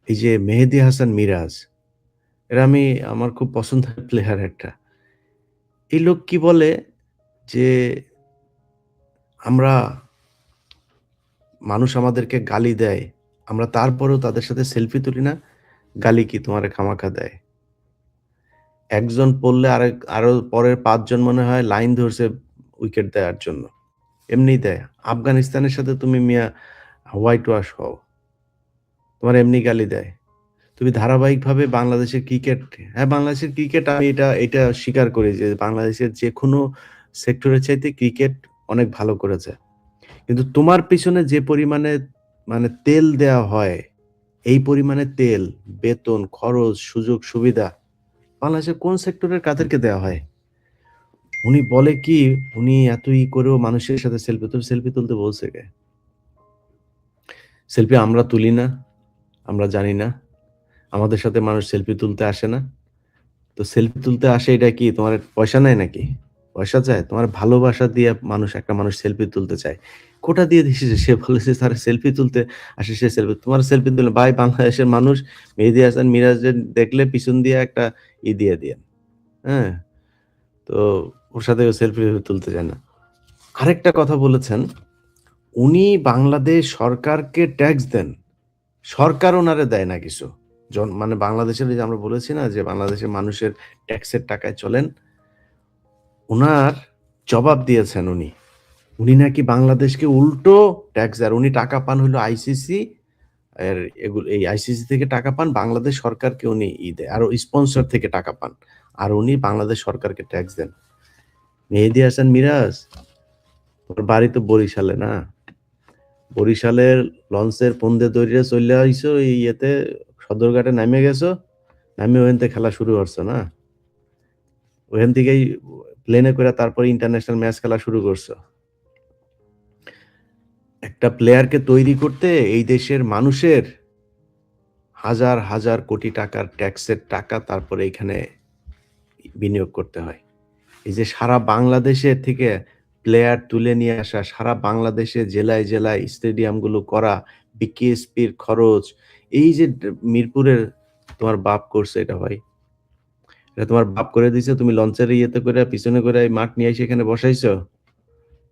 এই যে মেহেদী হাসান মিরাজ, এরা আমার খুব পছন্দের প্লেয়ার একটা। এই লোক কি বলে যে, আমরা মানুষ আমাদেরকে গালি দেয়। আমরা তারপরেও তাদের সাথে সেলফি তুলি না। গালি কি তোমারে খামাখা দেয়। একজন পড়লে আরো পরের ৫ জন মনে হয় লাইন ধরছে উইকেট দেওয়ার জন্য। এমনিই দেয়। আফগানিস্তানের সাথে তুমি মিয়া হোয়াইট ওয়াশ হও। তোমার এমনি গালি দেয়। তুমি ধারাবাহিকভাবে বাংলাদেশের ক্রিকেট, হ্যাঁ, বাংলাদেশের ক্রিকেট আমি এটা স্বীকার করি যে বাংলাদেশের যেকোনো সেক্টরের চাইতে ক্রিকেট অনেক ভালো করেছে। কিন্তু তোমার পিছনে যে পরিমাণে মানে তেল দেয়া হয়, এই পরিমাণে তেল, বেতন, খরচ, সুযোগ সুবিধা বাংলাদেশের কোন সেক্টরের কাদেরকে দেয়া হয়? উনি বলে কি, উনি এত করেও মানুষের সাথে সেলফি তুলতে বলছে কে? সেলফি আমরা তুলি না, আমরা জানি না। আমাদের সাথে মানুষ সেলফি তুলতে আসে না। তো সেলফি তুলতে আসে এটা কি তোমার পয়সা নেয় নাকি? পয়সা চায়? তোমার ভালোবাসা দিয়ে একটা মানুষ সেলফি তুলতে চায়। কোটা দিয়ে দিছে সে বলেছে স্যার সেলফি তুলতে আসে সে তোমার সেলফি তুলে ভাই বাংলাদেশের মানুষ মেহেদী হাসান মিরাজের দেখলে পিছন দিয়ে একটা দিয়ে দিয়েন। হ্যাঁ? তো ওর সাথে সেলফি তুলতে চায় না। আরেকটা কথা বলেছেন, উনি বাংলাদেশ সরকারকে ট্যাক্স দেন। সরকার উনারে দেয় না কিছু। মানে বাংলাদেশের এই যে আমরা বলেছি না যে বাংলাদেশের মানুষের ট্যাক্সের টাকায় চলেন। উনার জবাব দিয়েছেন উনি। উনি নাকি বাংলাদেশকে উল্টো ট্যাক্স দেয়। আর উনি টাকা পান হইলো আইসিসি এর এই আইসিসি থেকে টাকা পান, বাংলাদেশ সরকারকে উনি দেয়। আরো স্পন্সর থেকে টাকা পান। আর উনি বাংলাদেশ সরকারকে ট্যাক্স দেন। মেহেদী হাসান মিরাজ, তোর বাড়ি তো বরিশালে না? বরিশালের লঞ্চের ফন্দে দইরা চইলা আইছো এই সদরঘাটে নাইমা গেছো। নাইমা ওখান থেকে খেলা শুরু করছো না? ওখান থেকেই প্লেনে করে তারপরে ইন্টারন্যাশনাল ম্যাচ খেলা শুরু করছো। একটা প্লেয়ারকে তৈরি করতে এই দেশের মানুষের হাজার, হাজার কোটি টাকার ট্যাক্সের টাকা তারপরে এখানে বিনিয়োগ করতে হয়। এই যে সারা বাংলাদেশে থেকে প্লেয়ার তুলে নিয়ে আসা, সারা বাংলাদেশে জেলায়, জেলায় স্টেডিয়ামগুলো করা, বিকেএসপির খরচ, এই যে মিরপুরের তোমার বাপ করছে এটা ভাই। এটা তোমার বাপ করে দিছে, তুমি লঞ্চের করে পিছনে করে এই মাঠ নিয়ে এসে এখানে বসাইছো।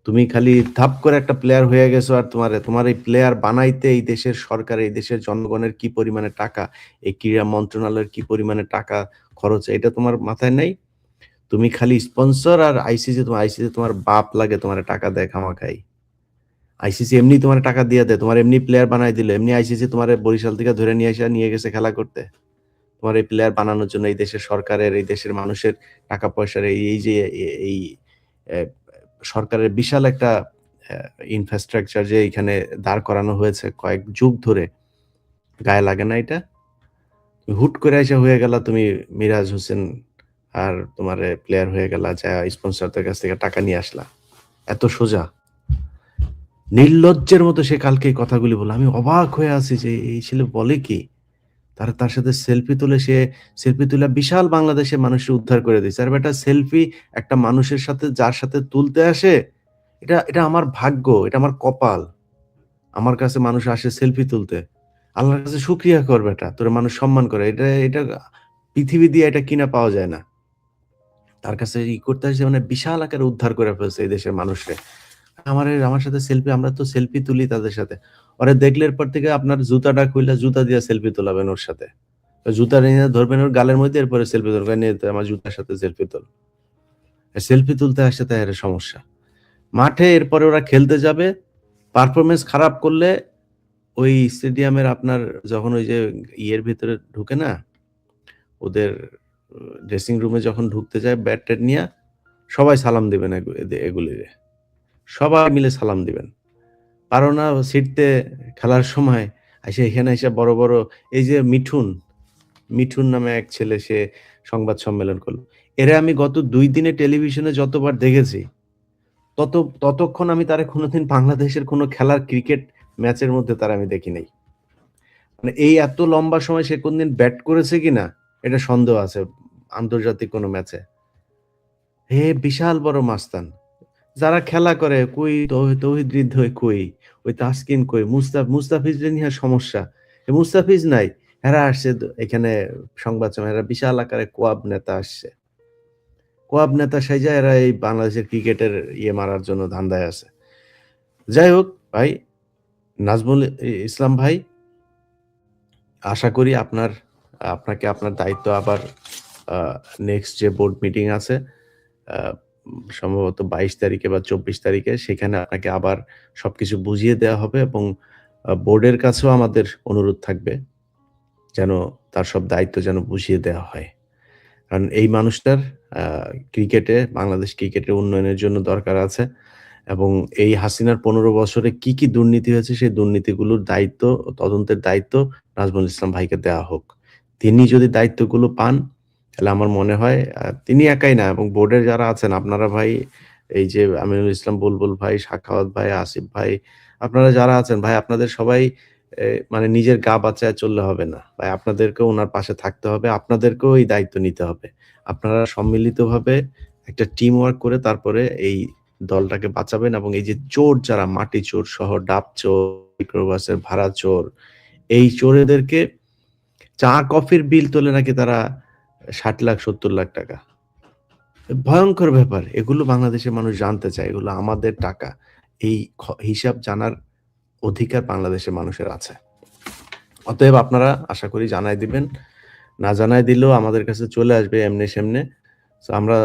তুমি খালি ধাপ করে একটা প্লেয়ার হয়ে গেছো আর তোমার এই প্লেয়ার বানাইতে এই দেশের সরকার, এই দেশের জনগণের কি পরিমাণে টাকা, এই ক্রীড়া মন্ত্রণালয়ের কি পরিমাণে টাকা খরচ, এটা তোমার মাথায় নাই? তুমি খালি স্পন্সর আর আইসিসি তোমার বাপ লাগে তোমার টাকা দেয় খামাখাই। আইসিসি এমনি তোমার টাকা দিয়ে দেয়, তোমার এমনি প্লেয়ার বানাই দিল, এমনি আইসিসি তোমার বরিশাল থেকে ধরে নিয়ে গেছে খেলা করতে। তোমার এই প্লেয়ার বানানোর জন্য এই দেশের সরকারের, এই দেশের মানুষের টাকা পয়সার এই যে এই আহ, সরকারের বিশাল একটা ইনফ্রাস্ট্রাকচার যে এখানে দাঁড় করানো হয়েছে কয়েক যুগ ধরে, গায়ে লাগে না এটা? হুট করে এসে হয়ে গেল তুমি মিরাজ হোসেন আর তোমার প্লেয়ার হয়ে গেলা, যা স্পন্সরদের কাছ থেকে টাকা নিয়ে আসলা। এত সোজা? নির্লজ্জের মতো সে কালকে এই কথাগুলি বলল। আমি অবাক হয়ে আছি যে এই ছেলে বলে কি? তার সাথে সেলফি তুলে বিশাল বাংলাদেশের মানুষকে উদ্ধার করে দিয়েছে। আর বেটা সেলফি একটা মানুষের সাথে যার সাথে তুলতে আসে, এটা আমার ভাগ্য, এটা আমার কপাল। আমার কাছে মানুষ আসে সেলফি তুলতে। আল্লাহর কাছে শুকরিয়া কর বেটা। তোরে মানুষ সম্মান করে। এটা পৃথিবী দিয়ে এটা কিনা পাওয়া যায় না। তার কাছে করতে আসছে মানে বিশাল আকারে উদ্ধার করে ফেলছে এই দেশের মানুষরে। আমার সাথে সেলফি, আমরা তো সেলফি তুলি তাদের সাথে। ওরে দেখলে এরপর থেকে আপনার জুতাটা খুইলা জুতা দিয়ে সেলফি তোলাবেন ওর সাথে। জুতা নিয়ে ধরবেন ওর গালের মধ্যে, এরপরে সেলফি তুলবেন। নে আমার জুতার সাথে সেলফি তোল। সেলফি তুলতে আসছে তাই এর সমস্যা। মাঠে এরপরে ওরা খেলতে যাবে। পারফরম্যান্স খারাপ করলে ওই স্টেডিয়ামের আপনার যখন ওই যে ভিতরে ঢুকে না? ওদের ড্রেসিং রুমে যখন ঢুকতে যায় ব্যাট-ট্যাট নিয়া, সবাই সালাম দিবেন এগুলিরে। সবাই মিলে সালাম দিবেন। পারো না ছিটতে খেলার সময় এখানে এসে বড়, বড় এই যে মিঠুন নামে এক ছেলে, সে সংবাদ সম্মেলন করলো। এরে আমি গত ২ দিনে টেলিভিশনে যতবার দেখেছি, তত ততক্ষণ আমি তারে কোনোদিন বাংলাদেশের কোনো খেলার ক্রিকেট ম্যাচের মধ্যে তারে আমি দেখি নাই। মানে এই এত লম্বা সময় সে কোনদিন ব্যাট করেছে কিনা এটা সন্দেহ আছে আন্তর্জাতিক কোনো ম্যাচে। বিশাল বড় মাস্তান। যারা খেলা করে কই তৌহিদ হৃদয় কই, ওই তাসকিন কই, মুস্তাফিজরে নিয়ে সমস্যা। মুস্তাফিজ নাই। এরা আসছে এখানে সংবাদ সম্মেলনে এরা বিশাল আকারে কোয়াব নেতা আসছে। কোয়াব নেতা সাইজা এরা এই বাংলাদেশের ক্রিকেটের মারার জন্য ধান্দায় আছে। যাই হোক ভাই, নাজমুল ইসলাম ভাই, আশা করি আপনাকে আপনার দায়িত্ব আবার আ নেক্সট যে বোর্ড মিটিং আছে আ সম্ভবত ২২ তারিখে বা ২৪ তারিখে সেখানে আপনাকে আবার সবকিছু বুঝিয়ে দেয়া হবে এবং বোর্ডের কাছেও আমাদের অনুরোধ থাকবে যেন তার সব দায়িত্ব যেন বুঝিয়ে দেওয়া হয়। কারণ এই মানুষটার আ বাংলাদেশ ক্রিকেটের উন্নয়নের জন্য দরকার আছে এবং এই হাসিনার ১৫ বছরে কি দুর্নীতি হয়েছে সেই দুর্নীতিগুলোর দায়িত্ব, তদন্তের দায়িত্ব নাজমুল ইসলাম ভাইকে দেওয়া হোক। তিনি যদি দায়িত্বগুলো পান, তাহলে আমার মনে হয় তিনি একাই না এবং বোর্ডের যারা আছেন আপনারা ভাই, এই যে আমিনুল ইসলাম বুলবুল ভাই, সাখাওয়াত ভাই, আসিফ ভাই, আপনারা যারা আছেন ভাই আপনাদের সবাই মানে নিজের গা বাঁচায় চললে হবে না। ভাই আপনাদেরকেও উনার পাশে থাকতে হবে। আপনাদেরকেও এই দায়িত্ব নিতে হবে। আপনারা সম্মিলিতভাবে একটা টিম ওয়ার্ক করে তারপরে এই দলটাকে বাঁচাবেন এবং এই যে চোর যারা মাটি চোর সহ ডাব চোর, মাইক্রোবাসের ভাড়া চোর, এই চোরেদেরকে চা কফির বিল তোলে নাকি তারা ৬০ লাখ ৭০ লাখ টাকা। ভয়ংকর ব্যাপার। এগুলো বাংলাদেশের মানুষ জানতে চায়। এগুলো আমাদের টাকা। এই হিসাব জানার অধিকার বাংলাদেশের মানুষের আছে। অতএব আপনারা আশা করি জানায় দিবেন। না জানায় দিলেও আমাদের কাছে চলে আসবে এমনে-সেমনে। সো আমরা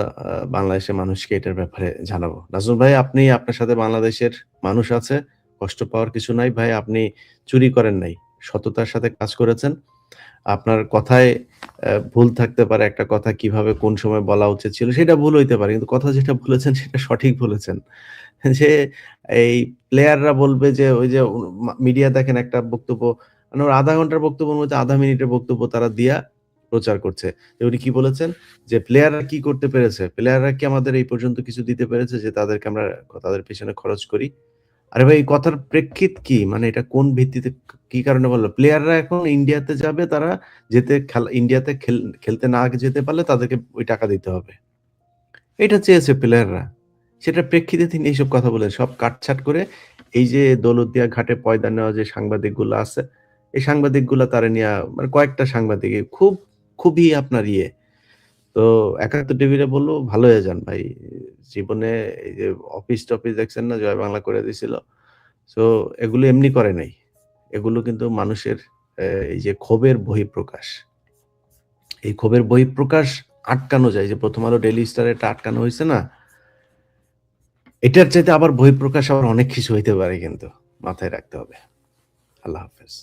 বাংলাদেশের মানুষকে এটার ব্যাপারে জানাবো। নাজমুল ভাই, আপনার সাথে বাংলাদেশের মানুষ আছে। কষ্ট পাওয়ার কিছু নাই ভাই। আপনি চুরি করেন নাই। সততার সাথে কাজ করেছেন। আপনার কথায় ভুল থাকতে পারে। একটা কথা কিভাবে কোন সময় বলা উচিত ছিল সেটা ভুল হইতে পারে। কিন্তু কথা যেটা বলেছেন সেটা সঠিক বলেছেন। যে এই প্লেয়াররা বলবে যে ওই যে মিডিয়া দেখেন একটা বক্তব্য মানে ওর ০.৫ ঘন্টার বক্তব্যের মধ্যে ০.৫ মিনিটের বক্তব্য তারা দিয়া প্রচার করছে। তো উনি কি বলেছেন? যে প্লেয়াররা কি করতে পেরেছে? প্লেয়াররা কি আমাদের এই পর্যন্ত কিছু দিতে পেরেছে যে তাদেরকে আমরা তাদের পেছনে খরচ করি? আরে ভাই এই কথার প্রেক্ষিত কি? মানে এটা কোন ভিত্তিতে কি কারণে বলল? প্লেয়াররা এখন ইন্ডিয়াতে যাবে তারা ইন্ডিয়াতে খেলতে না যেতে পারলে তাদেরকে ওই টাকা দিতে হবে। এটা চেয়েছে প্লেয়াররা। সেটার প্রেক্ষিতে তিনি এইসব কথা বলেন। সব কাটছাঁট করে এই যে দৌলতদিয়া ঘাটে পয়দা নেওয়া যে সাংবাদিকগুলা আছে, এই সাংবাদিকগুলা তারে নিয়া মানে কয়েকটা সাংবাদিক খুবই আপনার তো ৭১ টিভিরে বলল, "ভালো হয়ে যান ভাই। জীবনে এই যে অফিস-টফিস দেখছেন না জয় বাংলা করে দিছিল। সো এগুলো এমনি করে নাই। এগুলো কিন্তু মানুষের এই যে ক্ষোভের বহিঃপ্রকাশ। এই ক্ষোভের বহিঃপ্রকাশ আটকানো যায়। যে 'প্রথম আলো ডেইলি স্টার' এটা আটকানো হইছে না? এটার চাইতে আবার বহিঃপ্রকাশ আবার অনেক কিছু হইতে পারে কিন্তু। মাথায় রাখতে হবে। আল্লাহ হাফেজ।